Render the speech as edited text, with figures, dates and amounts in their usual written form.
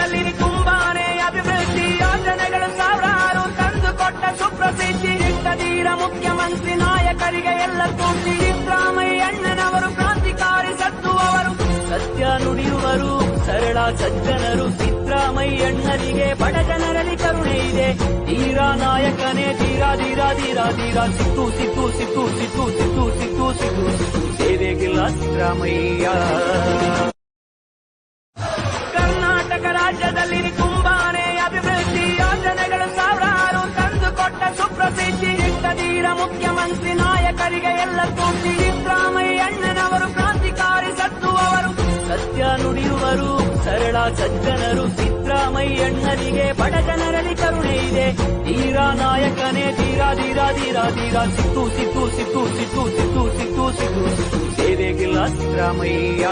ರಾಜ್ಯದಲ್ಲಿ ತುಂಬಾನೇ ಅಭಿವೃದ್ಧಿ ಯೋಜನೆಗಳು ಸಾವಿರಾರು ತಂದುಕೊಟ್ಟ ಸುಪ್ರಸಿದ್ಧಿ ಧೀರ ಮುಖ್ಯಮಂತ್ರಿ ನಾಯಕರಿಗೆ ಎಲ್ಲ ತೋರಿಸಿ ಸಿದ್ದರಾಮಯ್ಯಣ್ಣನವರು ಕ್ರಾಂತಿಕಾರಿ ಸತ್ತುವವರು ಸತ್ಯ ನುಡಿಯುವರು ಸರಳ ಸಜ್ಜನರು ಸಿದ್ದರಾಮಯ್ಯಣ್ಣರಿಗೆ ಬಡ ಜನರಲ್ಲಿ ಕರುಣೆ ಇದೆ ಧೀರ ನಾಯಕನೇ ಧೀರ ಧೀರ ಧೀರ ಧೀರ ಸಿದ್ದು ಸಿದ್ದು ಸಿದ್ದು ಸಿದ್ದು ಸಿದ್ದು ಸಿದ್ದು ಸಿದ್ದು ಸೇವೆಗಿಲ್ಲ ಸಿದ್ದರಾಮಯ್ಯ ಕರ್ನಾಟಕ ರಾಜ್ಯದಲ್ಲಿ ತುಂಬಾನೇ ಅಭಿವೃದ್ಧಿ ಯೋಜನೆಗಳು ಸಾವಿರಾರು ತಂದುಕೊಟ್ಟ ಸುಪ್ರಸಿದ್ಧಿ ಧೀರ ಮುಖ್ಯಮಂತ್ರಿ ನಾಯಕರಿಗೆ ಎಲ್ಲ ತೋರಿಸಿ ಸಿದ್ದರಾಮಯ್ಯಣ್ಣನವರು ಕ್ರಾಂತಿಕಾರಿ ಸತ್ತುವವರು ಸತ್ಯ ನುಡಿಯುವರು ಸರಳ ಸಜ್ಜನರು ಸಿದ್ದರಾಮಯ್ಯಣ್ಣರಿಗೆ ಬಡ ಜನರಲ್ಲಿ ಕರುಣೆ ಇದೆ ಧೀರ ನಾಯಕನೇ ಧೀರ ಧೀರ ಧೀರ ಧೀರ ಸಿದ್ದು ಸಿದ್ದು ಸಿದ್ದು ಸಿದ್ದು ಸಿದ್ದು ಸಿದ್ದು ಸಿದ್ದು ಸೇವೆಗಿಲ್ಲ ಸಿದ್ದರಾಮಯ್ಯ